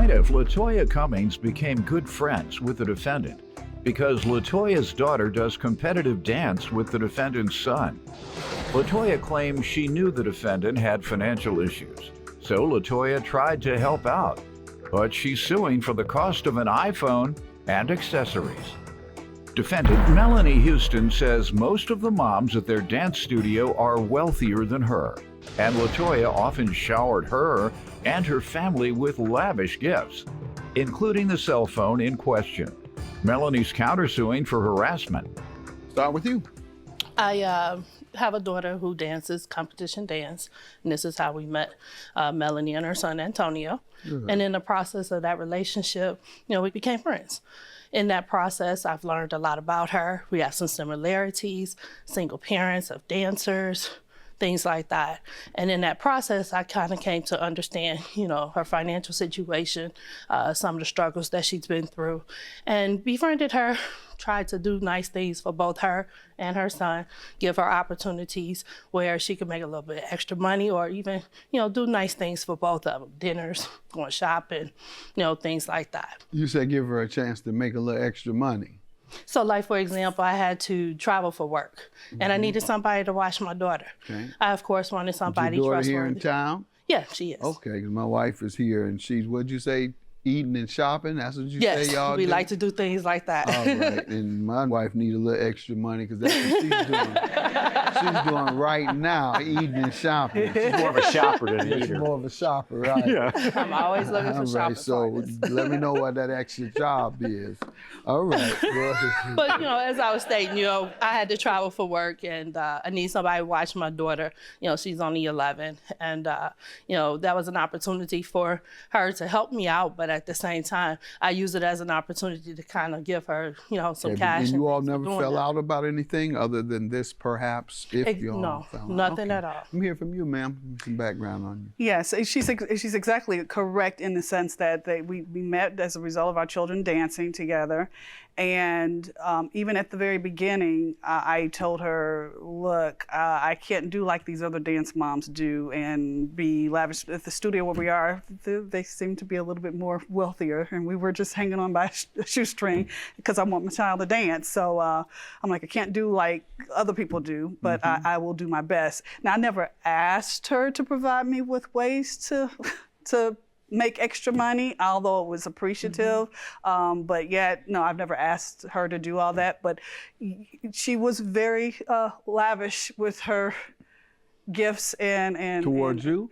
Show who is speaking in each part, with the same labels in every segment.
Speaker 1: Plaintiff LaToya Cummings became good friends with the defendant because LaToya's daughter does competitive dance with the defendant's son. LaToya claims she knew the defendant had financial issues, so LaToya tried to help out, but she's suing for the cost of an iPhone and accessories. Defendant Melanie Houston says most of the moms at their dance studio are wealthier than her, and LaToya often showered her and her family with lavish gifts, including the cell phone in question. Melanie's countersuing for harassment.
Speaker 2: Start with you.
Speaker 3: I have a daughter who dances competition dance, and this is how we met Melanie and her son Antonio. Mm-hmm. And in the process of that relationship, we became friends. In that process, I've learned a lot about her. We have some similarities, single parents of dancers, things like that. And in that process, I kind of came to understand, her financial situation, some of the struggles that she's been through, and befriended her, tried to do nice things for both her and her son, give her opportunities where she could make a little bit of extra money or even, do nice things for both of them, dinners, going shopping, things like that.
Speaker 2: You said give her a chance to make a little extra money.
Speaker 3: So like, for example, I had to travel for work and I needed somebody to watch my daughter. Okay. I, of course, wanted somebody
Speaker 2: trustworthy. Is your
Speaker 3: trustworthy.
Speaker 2: daughter here in town?
Speaker 3: Yeah, she is.
Speaker 2: Okay, because my wife is here and she's, what'd you say, eating and shopping? That's what you
Speaker 3: yes,
Speaker 2: say y'all
Speaker 3: we
Speaker 2: do?
Speaker 3: like to do things like that.
Speaker 2: All right, and my wife needs a little extra money because that's what she's doing. She's doing right now, eating and shopping.
Speaker 4: She's more of a shopper than an eater.
Speaker 2: She's more of a shopper, right?
Speaker 4: Yeah.
Speaker 3: I'm always looking for shopping
Speaker 2: so
Speaker 3: partners.
Speaker 2: Let me know what that extra job is. All right.
Speaker 3: But, as I was stating, I had to travel for work and I need somebody to watch my daughter. She's only 11. And, that was an opportunity for her to help me out. But at the same time, I use it as an opportunity to kind of give her, some cash.
Speaker 2: And you all never fell out about anything other than this, perhaps, if you all fell out?
Speaker 3: No, nothing at all.
Speaker 2: Let me hear from you, ma'am. Some background on you.
Speaker 5: Yes, she's exactly correct in the sense that we met as a result of our children dancing together. And even at the very beginning, I told her, look, I can't do like these other dance moms do and be lavish. At the studio where we are, they seem to be a little bit more wealthier, and we were just hanging on by a shoestring because I want my child to dance. So I'm like, I can't do like other people do, but I will do my best. Now, I never asked her to provide me with ways to make extra money, although it was appreciative. But yet, no, I've never asked her to do all that. But she was very lavish with her gifts and
Speaker 2: towards you?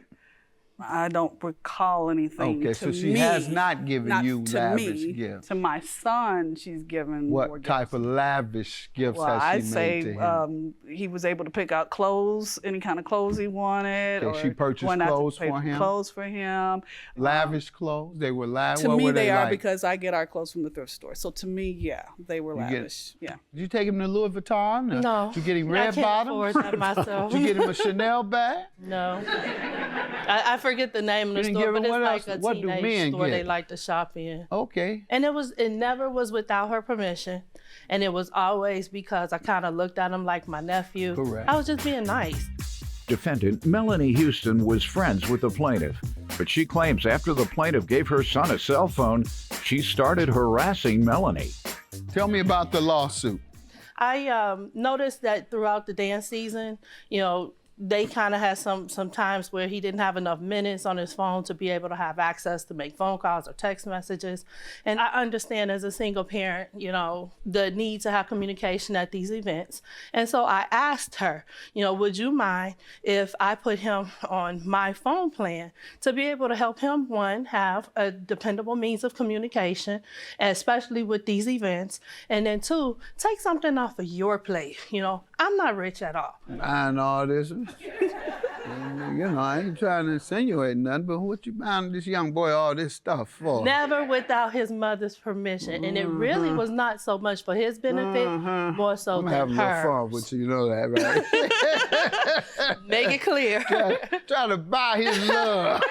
Speaker 5: I don't recall anything.
Speaker 2: Okay, so she has not given you lavish gifts.
Speaker 5: To my son, she's given more
Speaker 2: What
Speaker 5: gifts.
Speaker 2: type of lavish gifts has she made to him?
Speaker 5: He was able to pick out clothes, any kind of clothes he wanted.
Speaker 2: Okay, she purchased clothes for him?
Speaker 5: Clothes for him.
Speaker 2: Lavish clothes? They were lavish?
Speaker 5: To me, they are
Speaker 2: like?
Speaker 5: because I get our clothes from the thrift store. So to me, yeah, they were lavish. Yeah.
Speaker 2: Did you take him to Louis Vuitton?
Speaker 3: No.
Speaker 2: Did you get him red
Speaker 3: I
Speaker 2: bottoms?
Speaker 3: can't afford that myself.
Speaker 2: Did you get him a Chanel bag?
Speaker 3: No. I forget the name of the store, but it's like a teenage store they like to shop in.
Speaker 2: Okay.
Speaker 3: And it never was without her permission. And it was always because I kind of looked at him like my nephew.
Speaker 2: Correct.
Speaker 3: I was just being nice.
Speaker 1: Defendant Melanie Houston was friends with the plaintiff, but she claims after the plaintiff gave her son a cell phone, she started harassing Melanie.
Speaker 2: Tell me about the lawsuit.
Speaker 3: I noticed that throughout the dance season, they kind of had some times where he didn't have enough minutes on his phone to be able to have access to make phone calls or text messages. And I understand as a single parent, the need to have communication at these events. And so I asked her, would you mind if I put him on my phone plan to be able to help him, one, have a dependable means of communication, especially with these events, and then two, take something off of your plate. I'm not rich at all.
Speaker 2: I know this. I ain't trying to insinuate nothing, but what you buying this young boy all this stuff for?
Speaker 3: Never without his mother's permission. And it really was not so much for his benefit, more so
Speaker 2: I'm
Speaker 3: than
Speaker 2: having a little fun
Speaker 3: hers.
Speaker 2: with you, that, right?
Speaker 3: Make it clear.
Speaker 2: Trying to buy his love.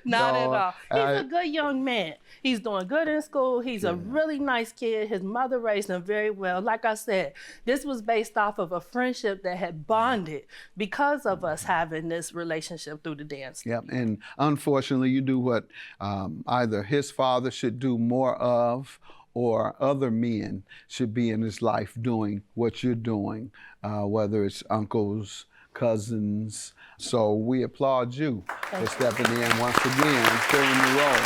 Speaker 3: Not
Speaker 2: No,
Speaker 3: at all. He's a good young man. He's doing good in school. He's a really nice kid. His mother raised him very well. Like I said, this was based off of a friendship that had bonded because of us having this relationship through the dance.
Speaker 2: Yep, and unfortunately, you do what either his father should do more of, or other men should be in his life doing what you're doing, whether it's uncles, cousins. So we applaud you for stepping in once again, filling the role.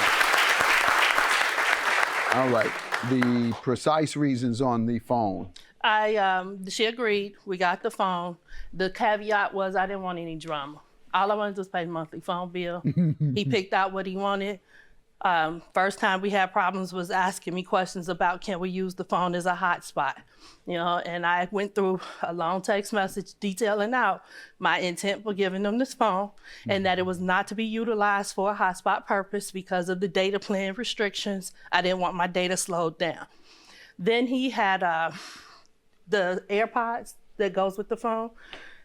Speaker 2: All right, the precise reasons on the phone.
Speaker 3: She agreed. We got the phone. The caveat was I didn't want any drama. All I wanted was pay the monthly phone bill. He picked out what he wanted. First time we had problems was asking me questions about can we use the phone as a hotspot, and I went through a long text message detailing out my intent for giving them this phone and that it was not to be utilized for a hotspot purpose because of the data plan restrictions. I didn't want my data slowed down. Then he had the AirPods that goes with the phone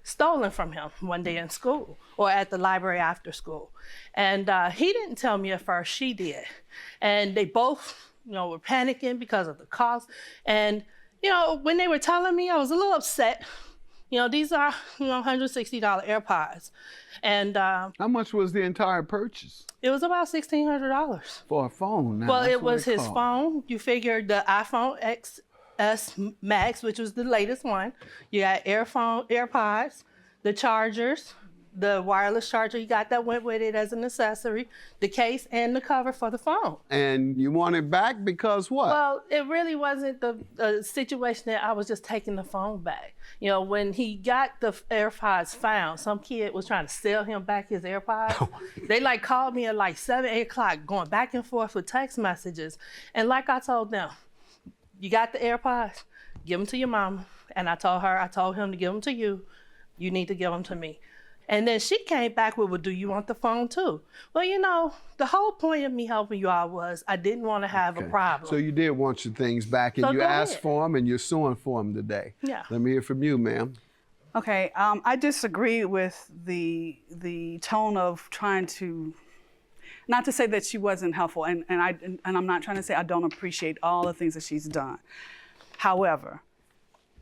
Speaker 3: stolen from him one day in school or at the library after school. And he didn't tell me at first, she did. And they both, were panicking because of the cost. And, when they were telling me, I was a little upset. These are, $160 AirPods. And
Speaker 2: how much was the entire purchase?
Speaker 3: It was about $1,600.
Speaker 2: For a phone? Now,
Speaker 3: Well,
Speaker 2: that's
Speaker 3: it
Speaker 2: what
Speaker 3: was his
Speaker 2: cost.
Speaker 3: phone. You figured the iPhone XS Max, which was the latest one. You got AirPods, the chargers, the wireless charger you got that went with it as an accessory, the case, and the cover for the phone.
Speaker 2: And you want it back because what?
Speaker 3: Well, it really wasn't the situation that I was just taking the phone back. When he got the AirPods found, some kid was trying to sell him back his AirPods. They called me at 7, 8 o'clock, going back and forth with text messages. And like I told them, you got the AirPods, give them to your mama. And I told him to give them to you. You need to give them to me. And then she came back with, well, do you want the phone too? Well, the whole point of me helping you all was I didn't want to have a problem.
Speaker 2: So you did want your things back, and
Speaker 3: So
Speaker 2: you
Speaker 3: go
Speaker 2: asked
Speaker 3: ahead.
Speaker 2: for them, and you're suing for them today.
Speaker 3: Yeah.
Speaker 2: Let me hear from you, ma'am.
Speaker 5: Okay, I disagree with the tone of trying to, not to say that she wasn't helpful, and I'm not trying to say I don't appreciate all the things that she's done. However,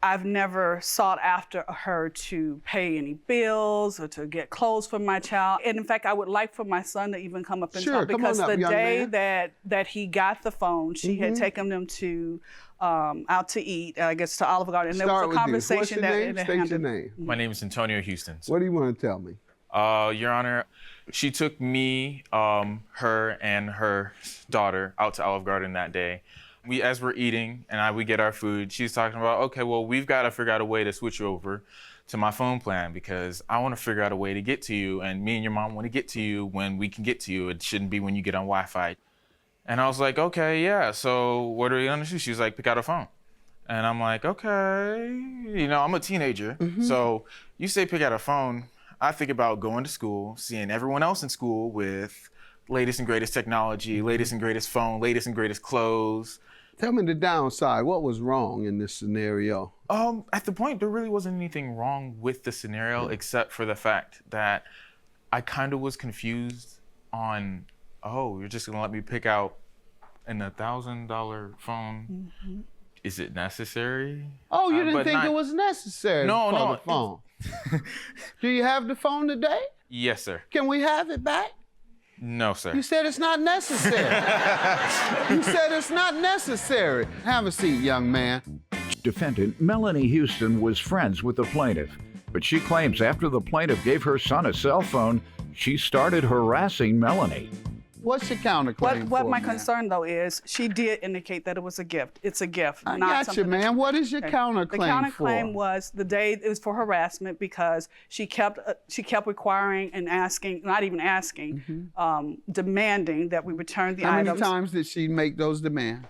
Speaker 5: I've never sought after her to pay any bills or to get clothes for my child. And in fact, I would like for my son to even come up and
Speaker 2: Sure,
Speaker 5: talk,
Speaker 2: come
Speaker 5: because
Speaker 2: on up,
Speaker 5: the
Speaker 2: young
Speaker 5: day
Speaker 2: man.
Speaker 5: that he got the phone, she had taken them to out to eat, I guess to Olive Garden. And there
Speaker 2: Start
Speaker 5: was a
Speaker 2: with this. What's
Speaker 5: conversation
Speaker 2: your
Speaker 5: that
Speaker 2: name?
Speaker 5: it
Speaker 2: State your
Speaker 5: handled.
Speaker 2: name.
Speaker 4: My name is Antonio Houston.
Speaker 2: What do you want to tell me?
Speaker 4: Your Honor, she took me, her, and her daughter out to Olive Garden that day. As we're eating and we get our food, she's talking about, okay, well, we've got to figure out a way to switch you over to my phone plan because I want to figure out a way to get to you, and me and your mom want to get to you when we can get to you. It shouldn't be when you get on Wi-Fi. And I was like, okay, yeah, so what are you going to do? She was like, pick out a phone. And I'm like, okay, I'm a teenager. So you say pick out a phone, I think about going to school, seeing everyone else in school with latest and greatest technology, latest and greatest phone, latest and greatest clothes.
Speaker 2: Tell me the downside. What was wrong in this scenario?
Speaker 4: At the point, there really wasn't anything wrong with the scenario except for the fact that I kind of was confused on, you're just gonna let me pick out an $1,000 phone? Is it necessary?
Speaker 2: Oh, you didn't
Speaker 4: but
Speaker 2: think
Speaker 4: not-
Speaker 2: it was necessary
Speaker 4: No,
Speaker 2: for
Speaker 4: no,
Speaker 2: the phone? Do you have the phone today?
Speaker 4: Yes, sir.
Speaker 2: Can we have it back?
Speaker 4: No, sir.
Speaker 2: You said it's not necessary. You said it's not necessary. Have a seat, young man.
Speaker 1: Defendant Melanie Houston was friends with the plaintiff, but she claims after the plaintiff gave her son a cell phone, she started harassing Melanie.
Speaker 2: What's your counterclaim
Speaker 5: What
Speaker 2: for,
Speaker 5: my
Speaker 2: man?
Speaker 5: concern though is she did indicate that it was a gift. It's a gift.
Speaker 2: I
Speaker 5: not
Speaker 2: got you,
Speaker 5: something that
Speaker 2: man. What is your
Speaker 5: Okay.
Speaker 2: counterclaim
Speaker 5: The counterclaim
Speaker 2: for?
Speaker 5: was the day it was for harassment because she kept requiring and asking, not even asking, demanding that we return the
Speaker 2: How
Speaker 5: items.
Speaker 2: many times did she make those demands?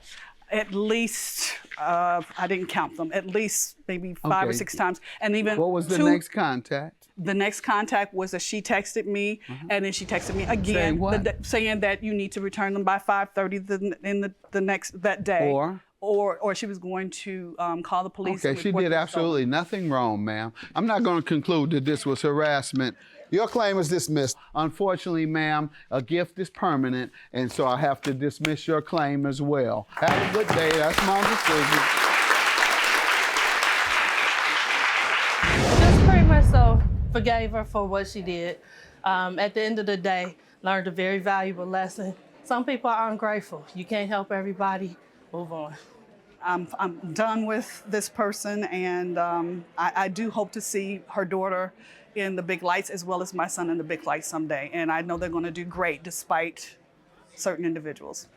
Speaker 5: At least, I didn't count them. At least maybe 5 or
Speaker 2: Okay.
Speaker 5: 6 times, and even
Speaker 2: What was the next contact?
Speaker 5: The next contact was that she texted me, and then she texted me again,
Speaker 2: Saying what?
Speaker 5: saying that you need to return them by 5:30 that day. Or she was going to call the police.
Speaker 2: Okay,
Speaker 5: and
Speaker 2: she
Speaker 5: report
Speaker 2: did
Speaker 5: them stolen.
Speaker 2: absolutely nothing wrong, ma'am. I'm not going to conclude that this was harassment
Speaker 6: Your claim is dismissed.
Speaker 2: Unfortunately, ma'am, a gift is permanent, and so I have to dismiss your claim as well. Have a good day. That's my decision.
Speaker 3: Just pretty much so forgave her for what she did. At the end of the day, learned a very valuable lesson. Some people are ungrateful. You can't help everybody. Move on.
Speaker 5: I'm done with this person, and I do hope to see her daughter in the big lights as well as my son in the big lights someday. And I know they're going to do great despite certain individuals.